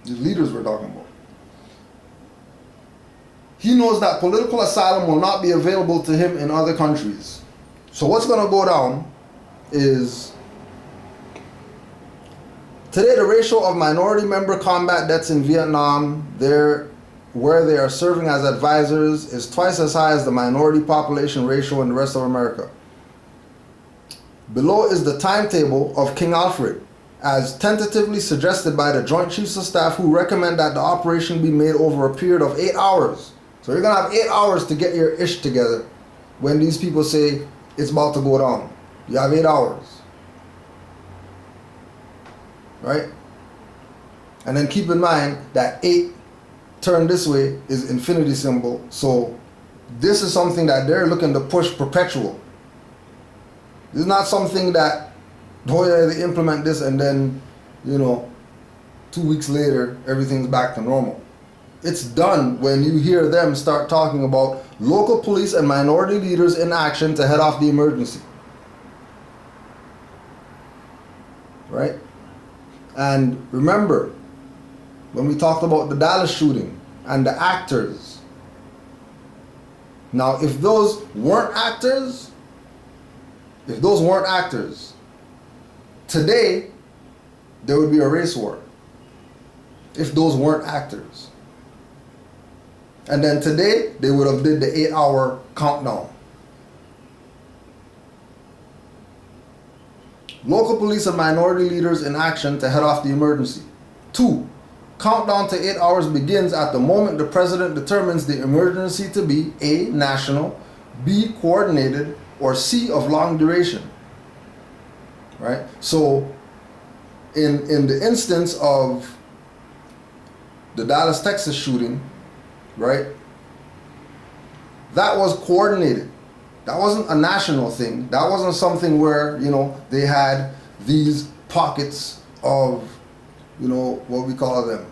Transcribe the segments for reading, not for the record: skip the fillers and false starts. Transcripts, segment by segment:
The leaders we're talking about. He knows that political asylum will not be available to him in other countries. So what's going to go down is, today the ratio of minority member combat deaths in Vietnam, where they are serving as advisors, is twice as high as the minority population ratio in the rest of America. Below is the timetable of King Alfred, as tentatively suggested by the Joint Chiefs of Staff, who recommend that the operation be made over a period of 8 hours. So you're going to have 8 hours to get your ish together when these people say it's about to go down. You have 8 hours. Right? And then keep in mind that 8 turned this way is infinity symbol. So this is something that they're looking to push perpetual. This is not something that, oh yeah, they implement this and then, 2 weeks later, everything's back to normal. It's done when you hear them start talking about local police and minority leaders in action to head off the emergency. Right? And remember, when we talked about the Dallas shooting and the actors. Now, if those weren't actors, today, there would be a race war. If those weren't actors. And then today, they would have did the 8-hour countdown. Local police and minority leaders in action to head off the emergency. 2, countdown to 8 hours begins at the moment the president determines the emergency to be A, national, B, coordinated, or C, of long duration. Right? So, in the instance of the Dallas, Texas shooting, right? That was coordinated. That wasn't a national thing. That wasn't something where, they had these pockets of, what we call them,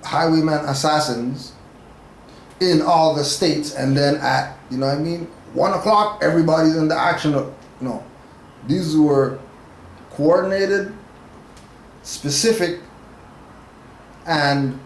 highwayman assassins in all the states, and then at, 1 o'clock, everybody's in the action. No. These were coordinated, specific, and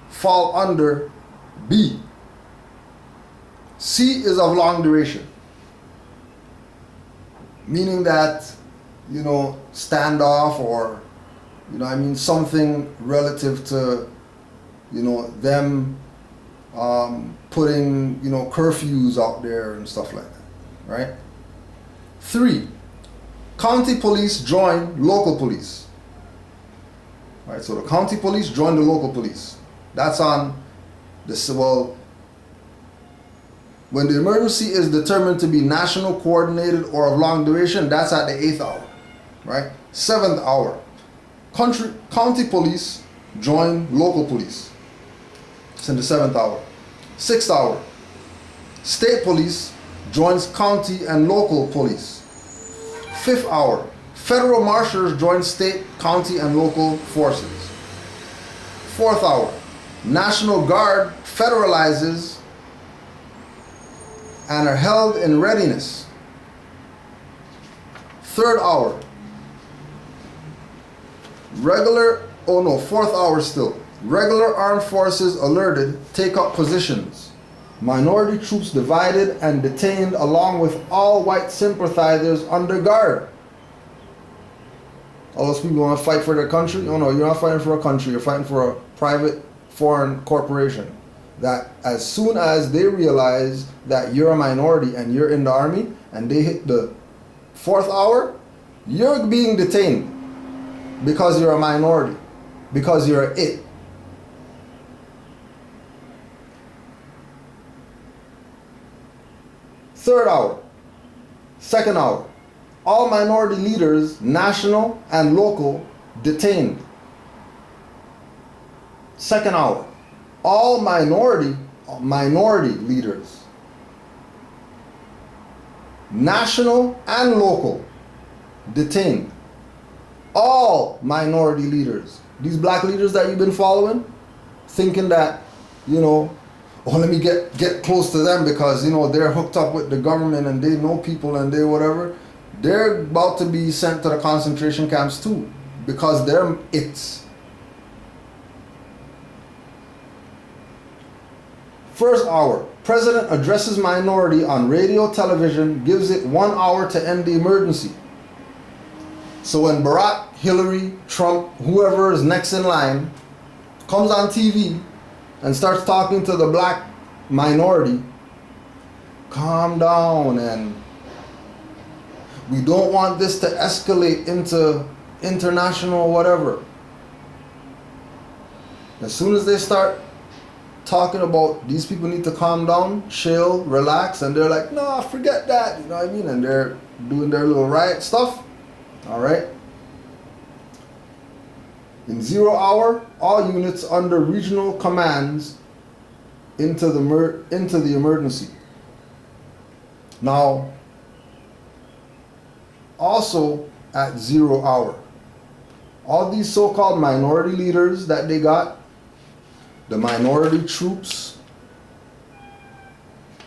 fall under B. C is of long duration, meaning that, standoff or, something relative to, them putting, curfews out there and stuff like that, right? 3, county police join local police. All right, so the county police join the local police. That's on the, when the emergency is determined to be national, coordinated, or of long duration, that's at the 8th hour, right? 7th hour, county police join local police. It's in the 7th hour. 6th hour, state police joins county and local police. 5th hour, federal marshals join state, county, and local forces. 4th hour, National Guard federalizes and are held in readiness. 3rd hour, 4th hour still. Regular armed forces alerted, take up positions. Minority troops divided and detained along with all white sympathizers under guard. All those people want to fight for their country? Oh no, you're not fighting for a country, you're fighting for a private foreign corporation. That as soon as they realize that you're a minority and you're in the army and they hit the 4th hour, you're being detained because you're a minority, because you're it. Third hour, 2nd hour, all minority leaders, national and local, detained. 2nd hour, all minority leaders, national and local, detained. All minority leaders, these black leaders that you've been following, thinking that, let me get close to them because, they're hooked up with the government and they know people and they whatever. They're about to be sent to the concentration camps too because they're it's. First hour, president addresses minority on radio, television, gives it 1 hour to end the emergency. So when Barack, Hillary, Trump, whoever is next in line, comes on TV and starts talking to the black minority, calm down, and we don't want this to escalate into international whatever. As soon as they start talking about these people need to calm down, chill, relax, and they're like, no, forget that, you know what I mean? And they're doing their little riot stuff, all right? In 0 hour, all units under regional commands into the emergency. Now, also at 0 hour, all these so-called minority leaders that they got, the minority troops,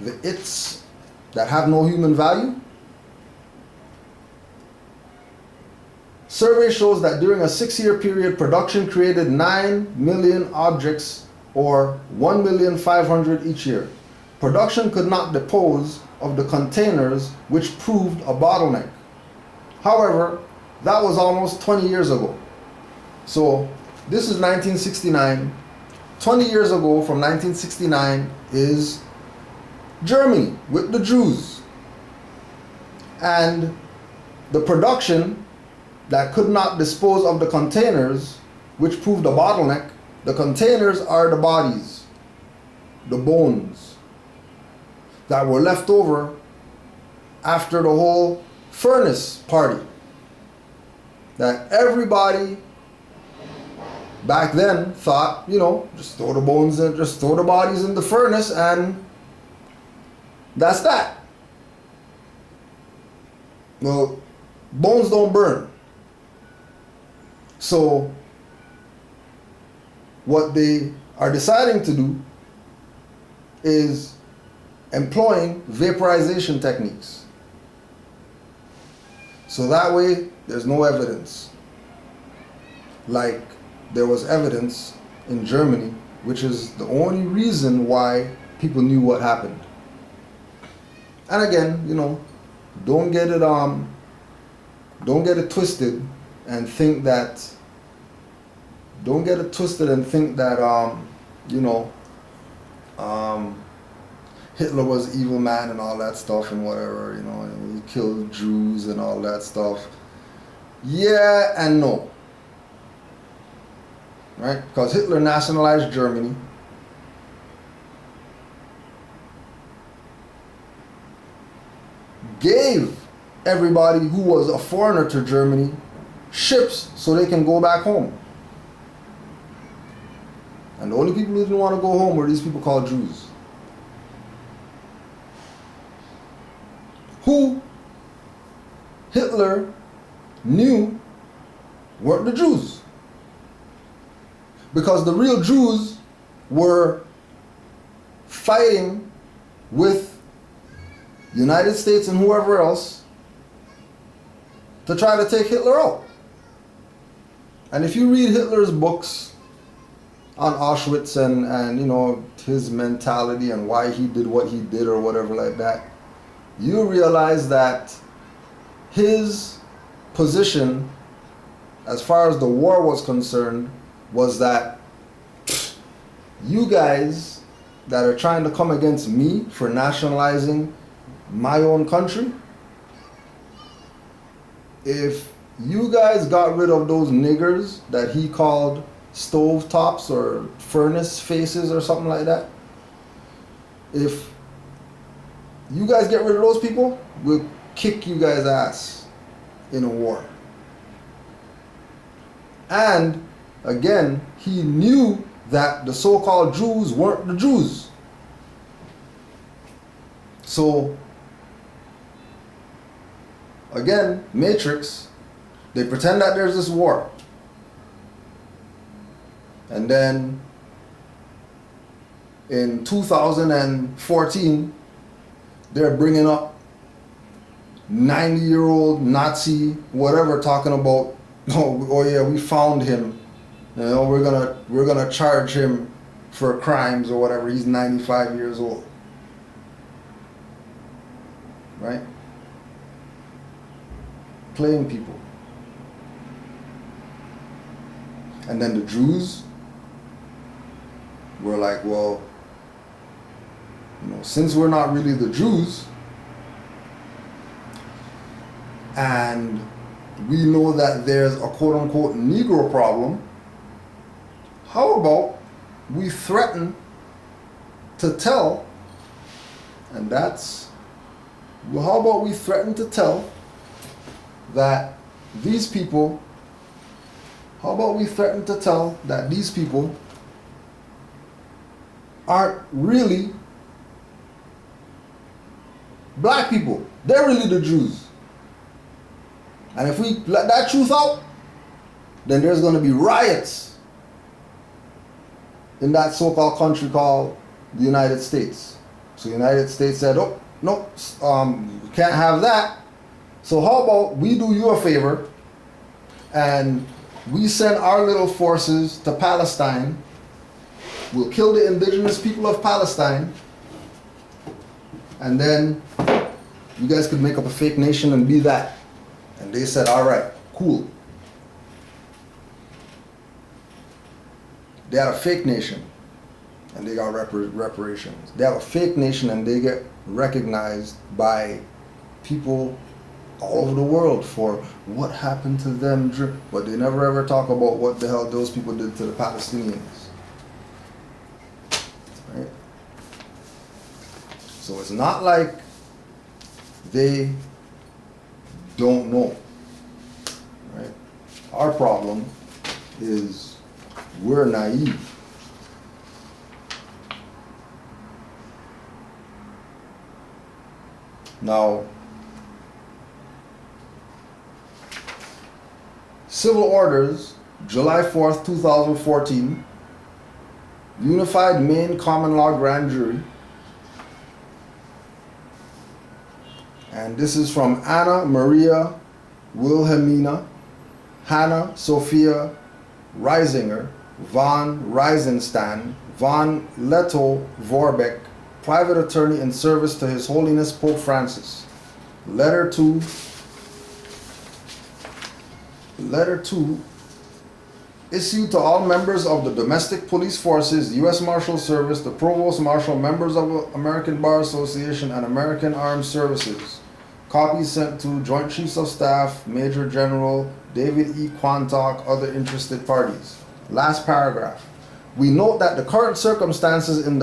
the its that have no human value. Survey shows that during a 6-year period, production created 9 million objects, or 1,500,000 each year. Production could not dispose of the containers, which proved a bottleneck. However, that was almost 20 years ago. So this is 1969. 20 years ago from 1969 is Germany with the Jews. And the production that could not dispose of the containers, which proved a bottleneck. The containers are the bodies, the bones that were left over after the whole furnace party. That everybody back then thought, you know, just throw the bones in, just throw the bodies in the furnace and that's that. Well, bones don't burn. So what they are deciding to do is employing vaporization techniques. So that way there's no evidence. Like there was evidence in Germany, which is the only reason why people knew what happened. And again, you know, don't get it twisted and think that Hitler was evil man and all that stuff and whatever, you know, he killed Jews and all that stuff. Yeah and no. Right? Because Hitler nationalized Germany. Gave everybody who was a foreigner to Germany ships so they can go back home. And the only people who didn't want to go home were these people called Jews. Who Hitler knew weren't the Jews. Because the real Jews were fighting with United States and whoever else to try to take Hitler out. And if you read Hitler's books on Auschwitz and you know, his mentality and why he did what he did or whatever like that, you realize that his position as far as the war was concerned was that you guys that are trying to come against me for nationalizing my own country, if you guys got rid of those niggers that he called stove tops or furnace faces or something like that, if you guys get rid of those people, we'll kick you guys' ass in a war. And again, he knew that the so-called Jews weren't the Jews. So again, Matrix, they pretend that there's this war. And then in 2014, they're bringing up 90-year-old Nazi, whatever, talking about, oh yeah, we found him. You know, we're gonna charge him for crimes or whatever. He's 95 years old. Right? Playing people. And then the Jews were like, well, since we're not really the Jews, and we know that there's a quote-unquote Negro problem, how about we threaten to tell, and that's, well, how about we threaten to tell that these people, aren't really black people. They're really the Jews. And if we let that truth out, then there's going to be riots in that so-called country called the United States. So the United States said, oh, no, we can't have that. So how about we do you a favor and we send our little forces to Palestine. We'll kill the indigenous people of Palestine, and then you guys could make up a fake nation and be that. And they said, all right, cool. They had a fake nation and they got reparations. They have a fake nation and they get recognized by people all over the world for what happened to them. But they never ever talk about what the hell those people did to the Palestinians. Right? So it's not like they don't know. Right? Our problem is we're naive. Now, Civil Orders, July 4th, 2014, Unified Maine Common Law Grand Jury. And this is from Anna Maria Wilhelmina, Hannah Sophia Reisinger, von Reisenstan, von Leto Vorbeck, private attorney in service to His Holiness Pope Francis. Letter 2, issued to all members of the domestic police forces, U.S. Marshal Service, the Provost Marshal, members of the American Bar Association, and American Armed Services. Copies sent to Joint Chiefs of Staff, Major General David E. Quantock, other interested parties. Last paragraph. We note that the current circumstances is in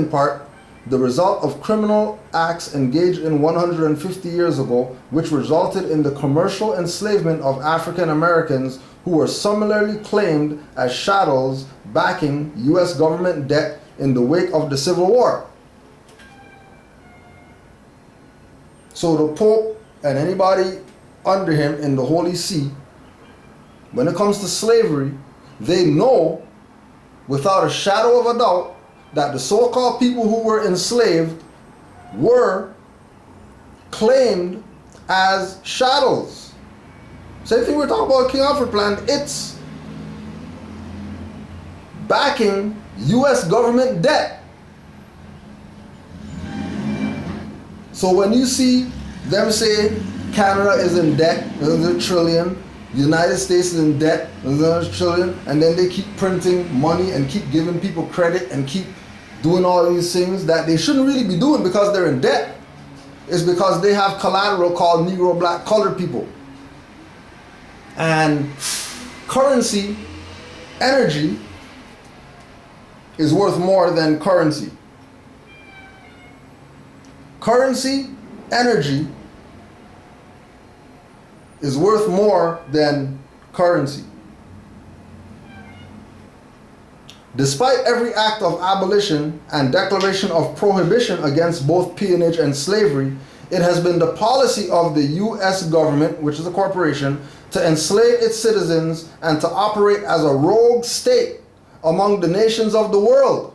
part the result of criminal acts engaged in 150 years ago, which resulted in the commercial enslavement of African Americans who were similarly claimed as chattels backing U.S. government debt in the wake of the Civil War. So the Pope and anybody under him in the Holy See, when it comes to slavery, they know without a shadow of a doubt that the so-called people who were enslaved were claimed as chattels. Same thing we're talking about King Alfred Plan. It's backing U.S. government debt. So when you see them say Canada is in debt, there's $1 trillion, United States is in debt, there's $1 trillion, and then they keep printing money and keep giving people credit and keep doing all these things that they shouldn't really be doing because they're in debt. It's because they have collateral called Negro, Black, colored people. And currency, energy, is worth more than currency. Currency, energy, is worth more than currency. Despite every act of abolition and declaration of prohibition against both peonage and slavery, it has been the policy of the U.S. government, which is a corporation, to enslave its citizens and to operate as a rogue state among the nations of the world.